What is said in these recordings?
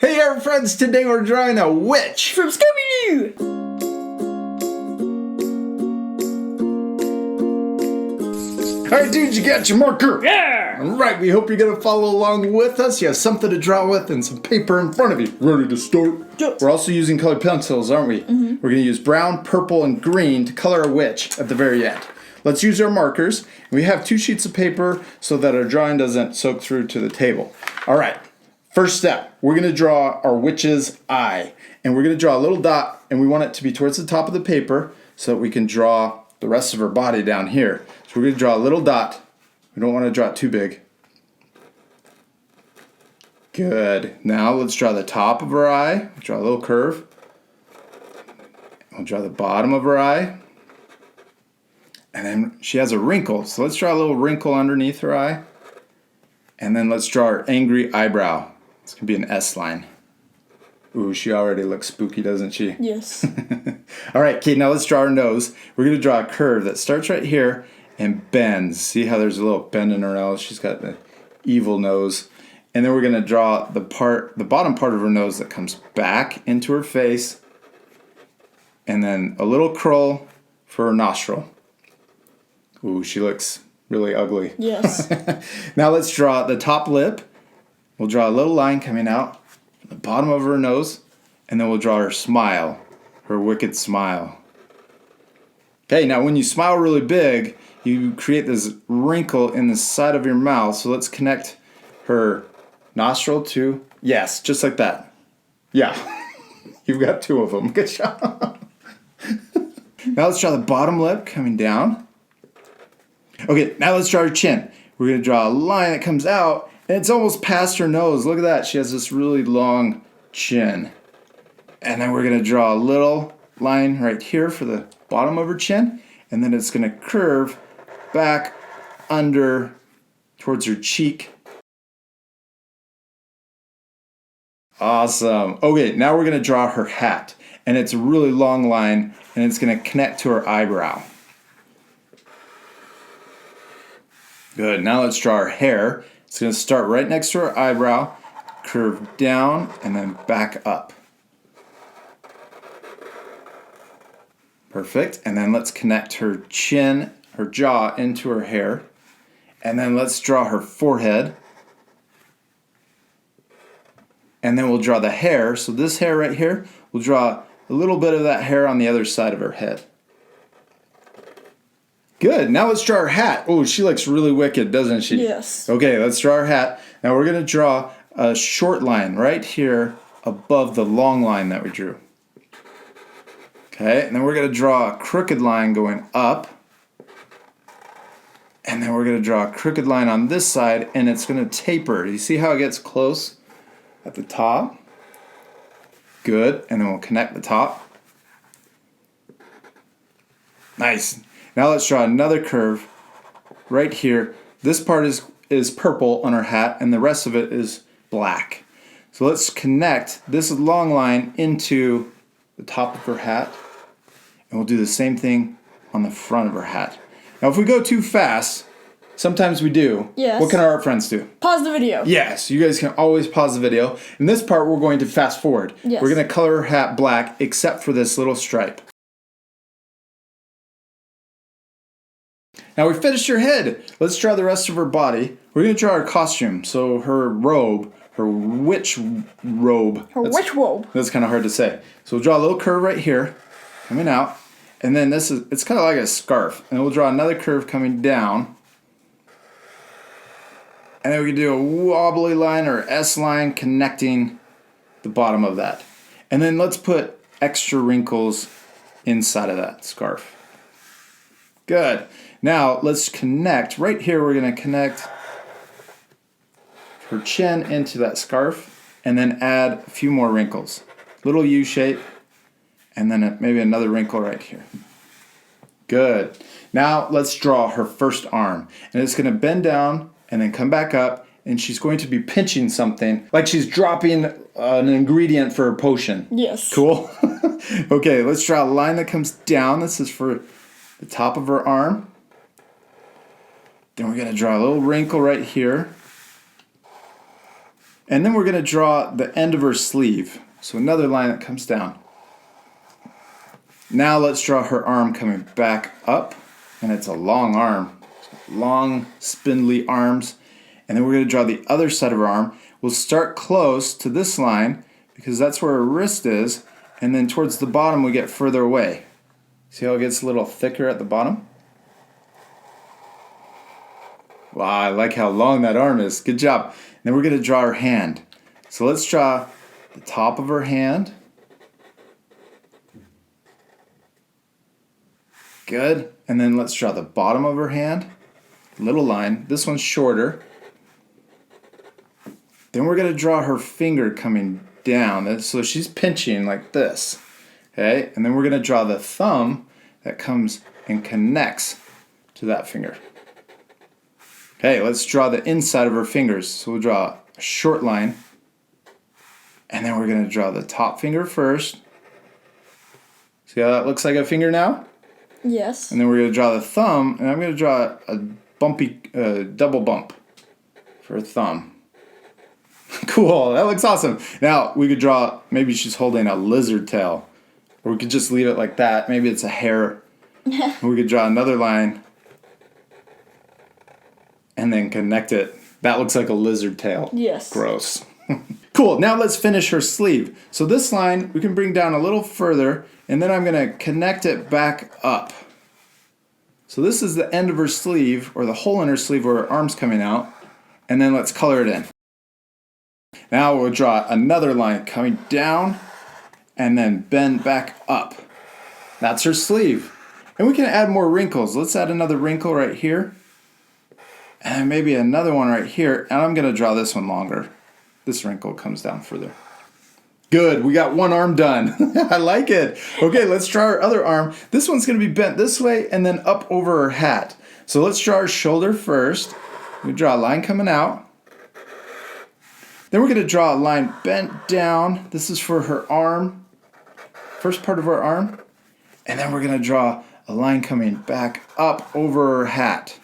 Hey our friends, today we're drawing a witch From Scooby! Alright dudes, you got your marker? Yeah! Alright, we hope you're going to follow along with us. You have something to draw with and some paper in front of you. Ready to start? Yep. We're also using colored pencils, aren't we? Mm-hmm. We're going to use brown, purple, and green to color a witch at the very end. Let's use our markers. We have 2 sheets of paper so that our drawing doesn't soak through to the table. Alright, first step, we're going to draw our witch's eye. And we're going to draw a little dot, and we want it to be towards the top of the paper so that we can draw the rest of her body down here. So we're going to draw a little dot. We don't want to draw it too big. Good. Now let's draw the top of her eye. Draw a little curve. We'll draw the bottom of her eye. And then she has a wrinkle. So let's draw a little wrinkle underneath her eye. And then let's draw her angry eyebrow. It's going to be an S line. Ooh, she already looks spooky, doesn't she? Yes. All right, Kate, now let's draw her nose. We're going to draw a curve that starts right here and bends. See how there's a little bend in her nose? She's got the evil nose. And then we're going to draw the bottom part of her nose that comes back into her face. And then a little curl for her nostril. Ooh, she looks really ugly. Yes. Now let's draw the top lip. We'll draw a little line coming out from the bottom of her nose. And then we'll draw her smile. Her wicked smile. Okay, now when you smile really big, you create this wrinkle in the side of your mouth. So let's connect her nostril to, yes, just like that. Yeah, you've got 2 of them. Good job. Now let's draw the bottom lip coming down. Okay, now let's draw her chin. We're going to draw a line that comes out, and it's almost past her nose. Look at that. She has this really long chin. And then we're going to draw a little line right here for the bottom of her chin. And then it's going to curve back under towards her cheek. Awesome. Okay, now we're going to draw her hat. And it's a really long line, and it's going to connect to her eyebrow. Good. Now let's draw her hair. It's going to start right next to her eyebrow, curve down, and then back up. Perfect. And then let's connect her chin, her jaw into her hair. And then let's draw her forehead. And then we'll draw the hair. So this hair right here, we'll draw a little bit of that hair on the other side of her head. Good. Now let's draw her hat. Oh, she looks really wicked, doesn't she? Yes. Okay, let's draw her hat. Now we're going to draw a short line right here above the long line that we drew. Okay, and then we're going to draw a crooked line going up. And then we're going to draw a crooked line on this side, and it's going to taper. You see how it gets close at the top? Good, and then we'll connect the top. Nice. Now let's draw another curve right here. This part is purple on our hat, and the rest of it is black. So let's connect this long line into the top of her hat, and we'll do the same thing on the front of her hat. Now if we go too fast, sometimes we do. Yes. What can our art friends do? Pause the video. Yes, you guys can always pause the video. In this part, we're going to fast forward. Yes. We're going to color her hat black except for this little stripe. Now we finished her head. Let's draw the rest of her body. We're going to draw her costume. So her robe, her witch robe. Witch robe. That's kind of hard to say. So we'll draw a little curve right here, coming out. And then it's kind of like a scarf. And we'll draw another curve coming down. And then we can do a wobbly line or S line connecting the bottom of that. And then let's put extra wrinkles inside of that scarf. Good. Now let's connect. Right here we're going to connect her chin into that scarf and then add a few more wrinkles. Little U shape and then maybe another wrinkle right here. Good. Now let's draw her first arm. And it's going to bend down and then come back up, and she's going to be pinching something like she's dropping an ingredient for a potion. Yes. Cool? Okay, let's draw a line that comes down. This is for the top of her arm. Then we're going to draw a little wrinkle right here. And then we're going to draw the end of her sleeve. So another line that comes down. Now let's draw her arm coming back up. And it's a long arm. Long, spindly arms. And then we're going to draw the other side of her arm. We'll start close to this line because that's where her wrist is. And then towards the bottom we get further away. See how it gets a little thicker at the bottom? Wow, I like how long that arm is. Good job. And then we're going to draw her hand. So let's draw the top of her hand. Good. And then let's draw the bottom of her hand. Little line. This one's shorter. Then we're going to draw her finger coming down. So she's pinching like this. Okay? And then we're going to draw the thumb that comes and connects to that finger. Okay, let's draw the inside of her fingers. So we'll draw a short line. And then we're going to draw the top finger first. See how that looks like a finger now? Yes. And then we're going to draw the thumb. And I'm going to draw a bumpy, double bump for a thumb. Cool, that looks awesome. Now, we could draw, maybe she's holding a lizard tail. Or we could just leave it like that. Maybe it's a hair. We could draw another line. And then connect it. That looks like a lizard tail. Yes. Gross. Cool, now let's finish her sleeve. So this line we can bring down a little further, and then I'm going to connect it back up. So this is the end of her sleeve, or the hole in her sleeve where her arm's coming out, and then let's color it in. Now we'll draw another line coming down, and then bend back up. That's her sleeve. And we can add more wrinkles. Let's add another wrinkle right here. And maybe another one right here. And I'm going to draw this one longer. This wrinkle comes down further. Good. We got one arm done. I like it. Okay, let's draw our other arm. This one's going to be bent this way and then up over her hat. So let's draw her shoulder first. We draw a line coming out. Then we're going to draw a line bent down. This is for her arm. First part of her arm. And then we're going to draw a line coming back up over her hat.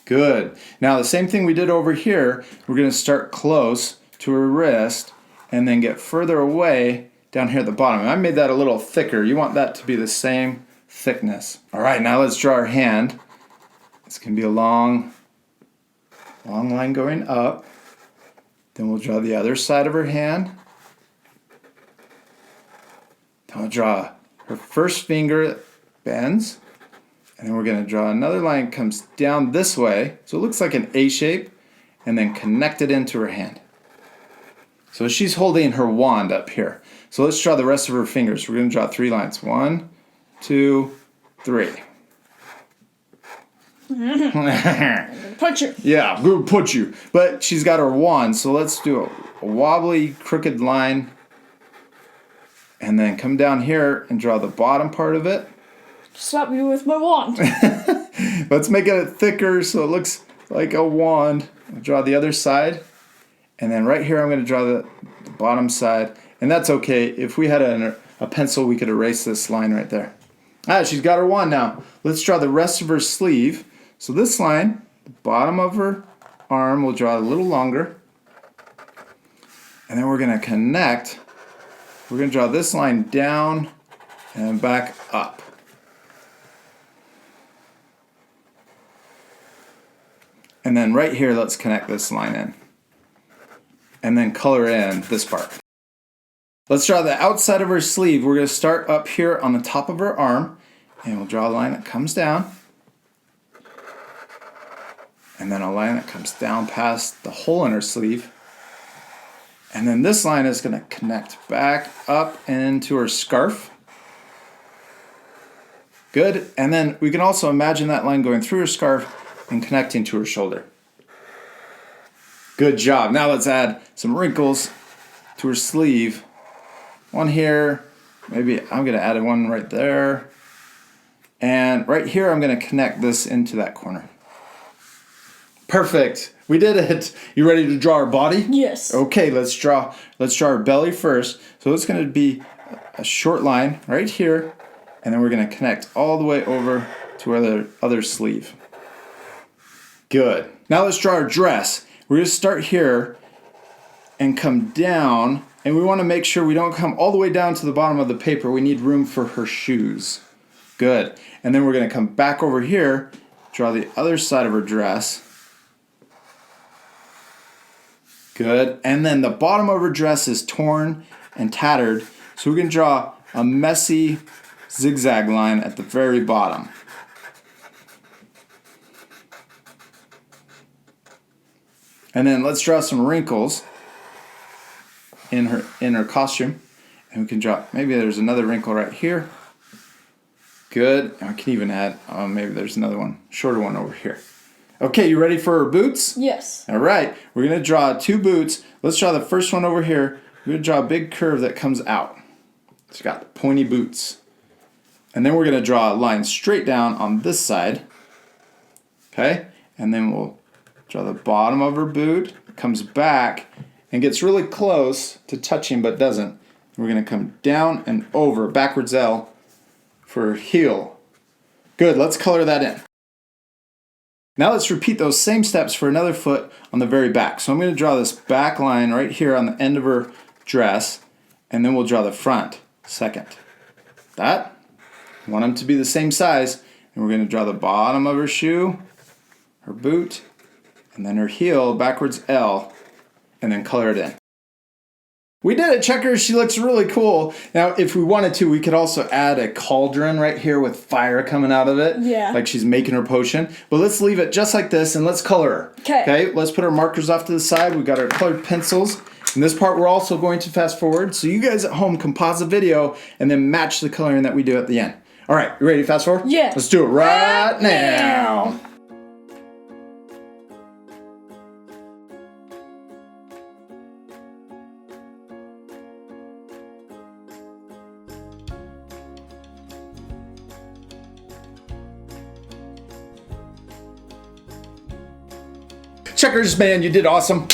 Good. Now the same thing we did over here, we're going to start close to her wrist and then get further away down here at the bottom. And I made that a little thicker. You want that to be the same thickness. All right, now let's draw her hand. It's going to be a long line going up. Then we'll draw the other side of her hand. Then we'll draw her first finger that bends. And then we're going to draw another line that comes down this way. So it looks like an A shape. And then connect it into her hand. So she's holding her wand up here. So let's draw the rest of her fingers. We're going to draw 3 lines. 1, 2, 3. Punch you. Yeah, I'm going to punch you. But she's got her wand. So let's do a wobbly, crooked line. And then come down here and draw the bottom part of it. Slap you with my wand. Let's make it thicker so it looks like a wand. I'll draw the other side. And then right here I'm going to draw the bottom side. And that's okay. If we had a pencil, we could erase this line right there. She's got her wand now. Let's draw the rest of her sleeve. So this line, the bottom of her arm, we'll draw a little longer. And then we're going to connect. We're going to draw this line down and back up. And then right here, let's connect this line in. And then color in this part. Let's draw the outside of her sleeve. We're going to start up here on the top of her arm. And we'll draw a line that comes down. And then a line that comes down past the hole in her sleeve. And then this line is going to connect back up into her scarf. Good. And then we can also imagine that line going through her scarf and connecting to her shoulder. Good job. Now let's add some wrinkles to her sleeve. One here. Maybe I'm going to add one right there. And right here I'm going to connect this into that corner. Perfect. We did it. You ready to draw our body? Yes. Okay, let's draw our belly first. So it's going to be a short line right here. And then we're going to connect all the way over to our other sleeve. Good. Now let's draw our dress. We're going to start here and come down. And we want to make sure we don't come all the way down to the bottom of the paper. We need room for her shoes. Good. And then we're going to come back over here, draw the other side of her dress. Good. And then the bottom of her dress is torn and tattered. So we're going to draw a messy zigzag line at the very bottom. And then let's draw some wrinkles in her costume. And we can draw, maybe there's another wrinkle right here. Good. I can even add, maybe there's another one, shorter one over here. Okay, you ready for her boots? Yes. All right, we're going to draw 2 boots. Let's draw the first one over here. We're going to draw a big curve that comes out. It's got pointy boots. And then we're going to draw a line straight down on this side. Okay, and then we'll draw the bottom of her boot, comes back, and gets really close to touching but doesn't. We're going to come down and over, backwards L, for her heel. Good, let's color that in. Now let's repeat those same steps for another foot on the very back. So I'm going to draw this back line right here on the end of her dress, and then we'll draw the front second. That. I want them to be the same size, and we're going to draw the bottom of her shoe, her boot, and then her heel, backwards L, and then color it in. We did it, checkers. She looks really cool. Now, if we wanted to, we could also add a cauldron right here with fire coming out of it. Yeah. Like she's making her potion. But let's leave it just like this and let's color her. Okay, let's put our markers off to the side. We got our colored pencils. In this part, we're also going to fast forward. So you guys at home can pause the video and then match the coloring that we do at the end. All right, you ready to fast forward? Yeah. Let's do it right now. Checkers, man, you did awesome.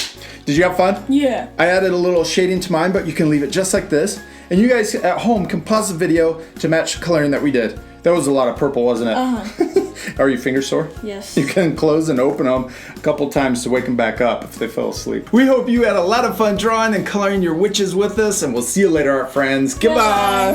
Did you have fun? Yeah. I added a little shading to mine, but you can leave it just like this. And you guys at home can pause the video to match the coloring that we did. That was a lot of purple, wasn't it? Uh-huh. Are your fingers sore? Yes. You can close and open them a couple times to wake them back up if they fell asleep. We hope you had a lot of fun drawing and coloring your witches with us, and we'll see you later, our friends. Goodbye.